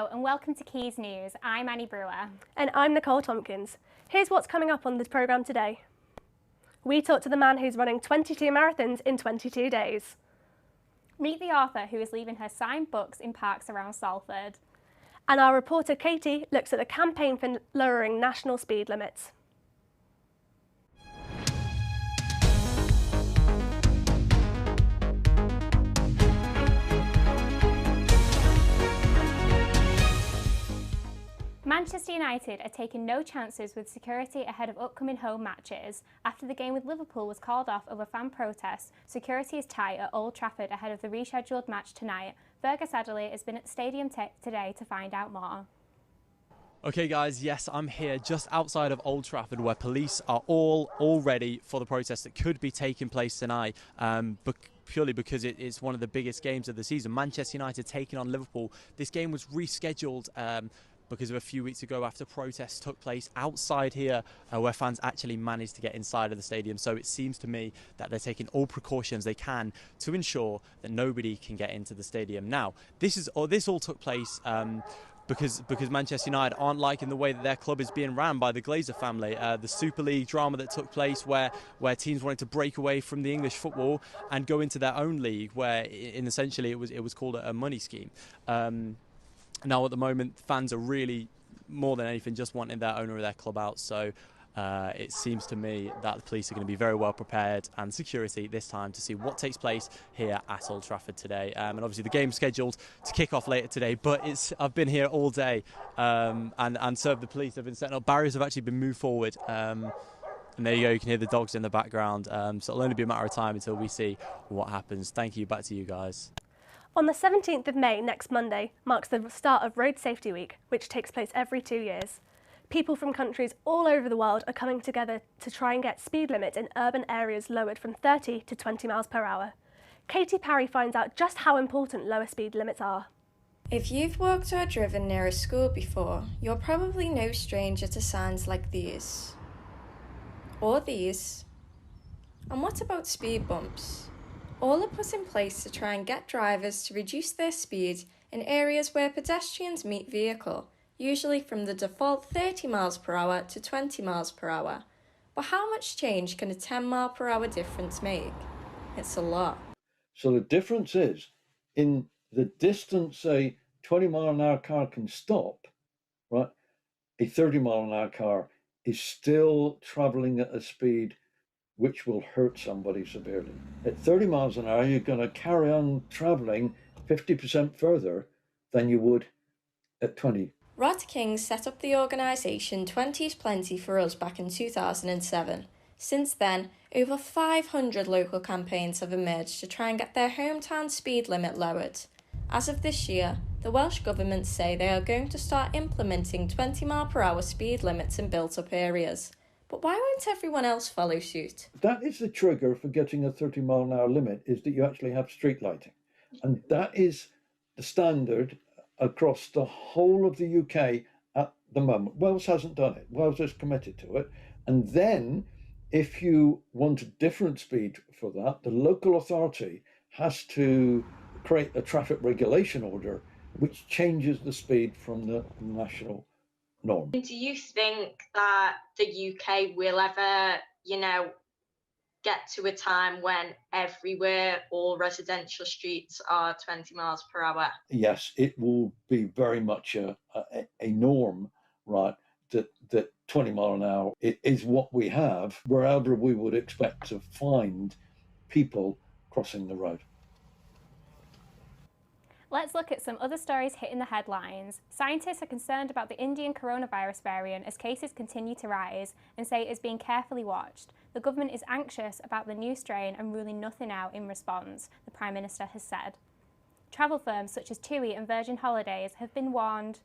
Hello and welcome to Quays News. I'm Annie Brewer. And I'm Nicole Tompkins. Here's what's coming up on this programme today. We talk to the man who's running 22 marathons in 22 days. Meet the author who is leaving her signed books in parks around Salford. And our reporter Katie looks at the campaign for lowering national speed limits. Manchester United are taking no chances with security ahead of upcoming home matches. After the game with Liverpool was called off over fan protests, security is tight at Old Trafford ahead of the rescheduled match tonight. Fergus Adderley has been at the stadium today to find out more. Okay guys, yes, I'm here just outside of Old Trafford where police are all ready for the protest that could be taking place tonight. Purely because it's one of the biggest games of the season. Manchester United taking on Liverpool. This game was rescheduled because of a few weeks ago after protests took place outside here where fans actually managed to get inside of the stadium. So it seems to me that they're taking all precautions they can to ensure that nobody can get into the stadium. Now, this all took place because Manchester United aren't liking the way that their club is being ran by the Glazer family. The Super League drama that took place where teams wanted to break away from the English football and go into their own league, where essentially it was called a money scheme. Now at the moment, fans are really, more than anything, just wanting their owner of their club out. So it seems to me that the police are going to be very well prepared, and security this time, to see what takes place here at Old Trafford today. And obviously the game's scheduled to kick off later today, but I've been here all day and so have the police. They've been setting up barriers, have actually been moved forward. And there you go, you can hear the dogs in the background. So it'll only be a matter of time until we see what happens. Thank you, back to you guys. On the 17th of May, next Monday, marks the start of Road Safety Week, which takes place every 2 years. People from countries all over the world are coming together to try and get speed limits in urban areas lowered from 30 to 20 miles per hour. Katie Parry finds out just how important lower speed limits are. If you've walked or driven near a school before, you're probably no stranger to signs like these. Or these. And what about speed bumps? All are put in place to try and get drivers to reduce their speed in areas where pedestrians meet vehicle, usually from the default 30 miles per hour to 20 miles per hour. But how much change can a 10 mile per hour difference make? It's a lot. So the difference is in the distance a 20 mile an hour car can stop, right? A 30 mile an hour car is still traveling at a speed which will hurt somebody severely. At 30 miles an hour, you're going to carry on traveling 50% further than you would at 20. Rod King set up the organisation 20's Plenty for Us back in 2007. Since then, over 500 local campaigns have emerged to try and get their hometown speed limit lowered. As of this year, the Welsh Government say they are going to start implementing 20 mile per hour speed limits in built-up areas. But why won't everyone else follow suit? That is the trigger for getting a 30 mile an hour limit, is that you actually have street lighting. And that is the standard across the whole of the UK at the moment. Wales hasn't done it. Wales is committed to it. And then if you want a different speed for that, the local authority has to create a traffic regulation order which changes the speed from the national norm. Do you think that the UK will ever, get to a time when everywhere, all residential streets are 20 miles per hour? Yes, it will be very much a norm, right? That 20 mile an hour is what we have wherever we would expect to find people crossing the road. Let's look at some other stories hitting the headlines. Scientists are concerned about the Indian coronavirus variant as cases continue to rise and say it is being carefully watched. The government is anxious about the new strain and ruling nothing out in response, the Prime Minister has said. Travel firms such as TUI and Virgin Holidays have been warned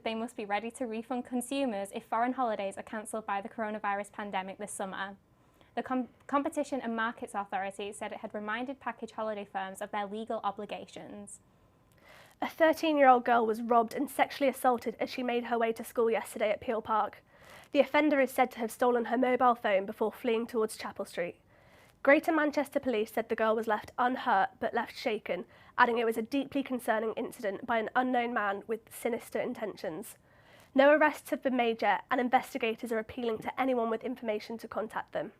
they must be ready to refund consumers if foreign holidays are cancelled by the coronavirus pandemic this summer. The Competition and Markets Authority said it had reminded package holiday firms of their legal obligations. A 13-year-old girl was robbed and sexually assaulted as she made her way to school yesterday at Peel Park. The offender is said to have stolen her mobile phone before fleeing towards Chapel Street. Greater Manchester Police said the girl was left unhurt but left shaken, adding it was a deeply concerning incident by an unknown man with sinister intentions. No arrests have been made yet, and investigators are appealing to anyone with information to contact them.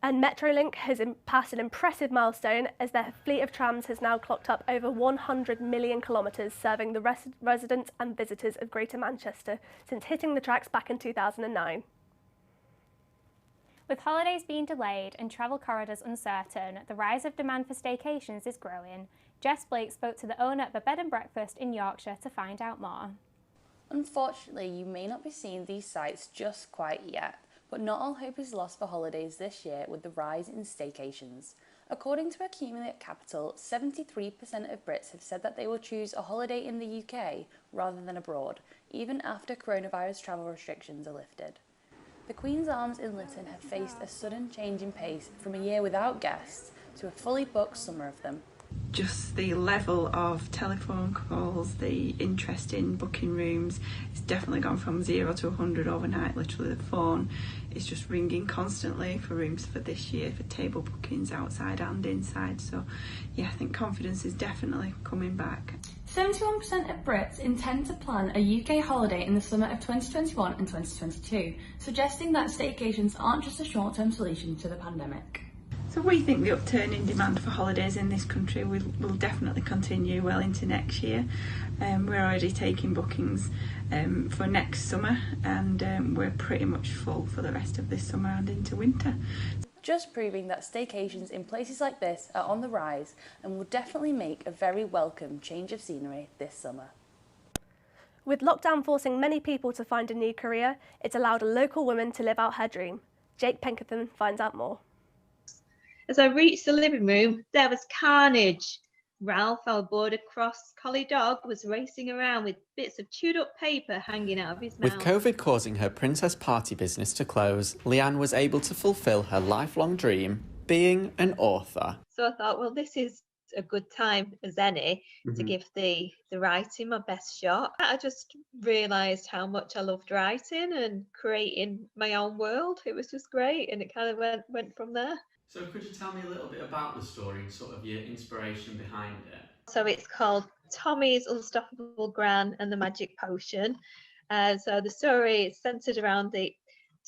And Metrolink has passed an impressive milestone as their fleet of trams has now clocked up over 100 million kilometres, serving the residents and visitors of Greater Manchester since hitting the tracks back in 2009. With holidays being delayed and travel corridors uncertain, the rise of demand for staycations is growing. Jess Blake spoke to the owner of a bed and breakfast in Yorkshire to find out more. Unfortunately, you may not be seeing these sites just quite yet, but not all hope is lost for holidays this year with the rise in staycations. According to Accumulate Capital, 73% of Brits have said that they will choose a holiday in the UK rather than abroad, even after coronavirus travel restrictions are lifted. The Queen's Arms in Lytton have faced a sudden change in pace from a year without guests to a fully booked summer of them. Just the level of telephone calls, the interest in booking rooms, it's definitely gone from 0 to 100 overnight. Literally the phone is just ringing constantly for rooms for this year, for table bookings outside and inside. So yeah, I think confidence is definitely coming back. 71% of Brits intend to plan a UK holiday in the summer of 2021 and 2022, suggesting that staycations aren't just a short-term solution to the pandemic. So we think the upturn in demand for holidays in this country will definitely continue well into next year. We're already taking bookings for next summer, and we're pretty much full for the rest of this summer and into winter. Just proving that staycations in places like this are on the rise and will definitely make a very welcome change of scenery this summer. With lockdown forcing many people to find a new career, it's allowed a local woman to live out her dream. Jake Penkerton finds out more. As I reached the living room, there was carnage. Ralph, our border cross collie dog, was racing around with bits of chewed up paper hanging out of his mouth. With COVID causing her princess party business to close, Leanne was able to fulfil her lifelong dream, being an author. So I thought, well, this is a good time as any to give the writing my best shot. I just realised how much I loved writing and creating my own world. It was just great, and it kind of went from there. So could you tell me a little bit about the story and sort of your inspiration behind it? So it's called Tommy's Unstoppable Gran and the Magic Potion. So the story is centred around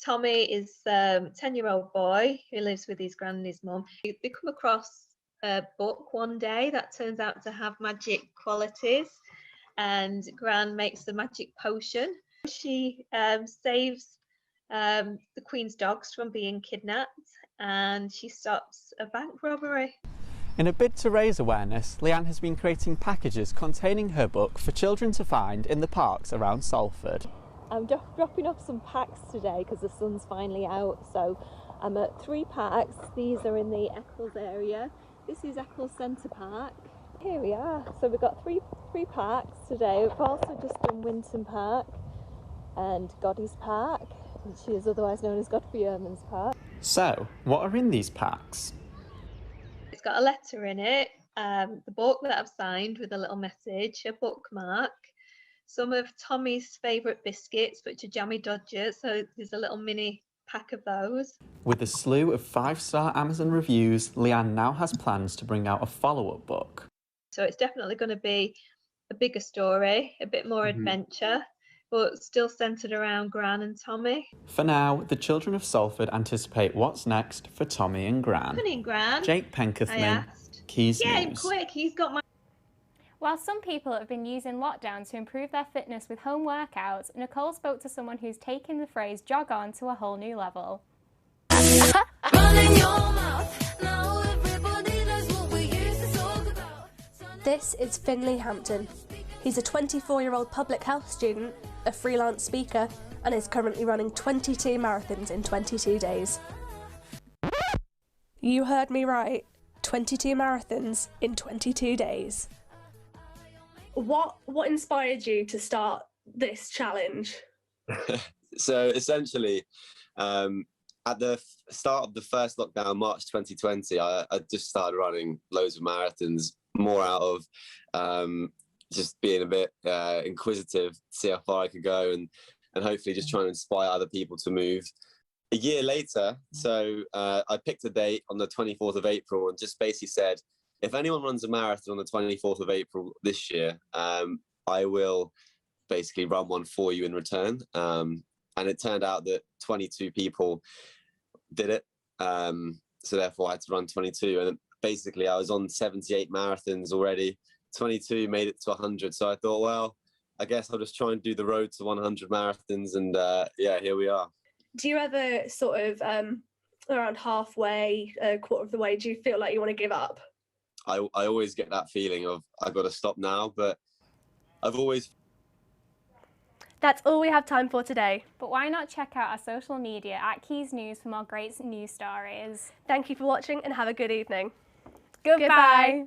Tommy is a 10-year-old boy who lives with his gran and his mum. They come across a book one day that turns out to have magic qualities, and Gran makes the magic potion. She saves the Queen's dogs from being kidnapped, and she stops a bank robbery. In a bid to raise awareness, Leanne has been creating packages containing her book for children to find in the parks around Salford. I'm dropping off some packs today because the sun's finally out, so I'm at 3 packs. These are in the Eccles area. This is Eccles Centre Park. Here we are. So we've got three packs today. We've also just done Winton Park and Goddy's Park, which is otherwise known as Godfrey Ehrman's Park. So, what are in these packs? It's got a letter in it, the book that I've signed with a little message, a bookmark, some of Tommy's favourite biscuits, which are Jammy Dodgers, so there's a little mini pack of those. With a slew of 5-star Amazon reviews, Leanne now has plans to bring out a follow-up book. So it's definitely going to be a bigger story, a bit more adventure, but still centred around Gran and Tommy. For now, the children of Salford anticipate what's next for Tommy and Gran. Tommy and Gran? Jake Penkerton, Quays Get him News. quick, he's got my... While some people have been using lockdown to improve their fitness with home workouts, Nicole spoke to someone who's taken the phrase jog on to a whole new level. This is Finley Hampton. He's a 24-year-old public health student, a freelance speaker, and is currently running 22 marathons in 22 days. You heard me right. 22 marathons in 22 days. What inspired you to start this challenge? So essentially, at the start of the first lockdown, March 2020, I just started running loads of marathons, more out of just being a bit inquisitive, see how far I could go, and hopefully just trying to inspire other people to move. a year later, so I picked a date on the 24th of April and just basically said, if anyone runs a marathon on the 24th of April this year, I will basically run one for you in return. And it turned out that 22 people did it. So therefore I had to run 22. And basically I was on 78 marathons already. 22 made it to 100. So I thought, well, I guess I'll just try and do the road to 100 marathons. And yeah, here we are. Do you ever sort of around halfway, a quarter of the way, do you feel like you want to give up? I always get that feeling of I've got to stop now, but I've always... That's all we have time for today. But why not check out our social media at Quays News for more great news stories. Thank you for watching and have a good evening. Goodbye.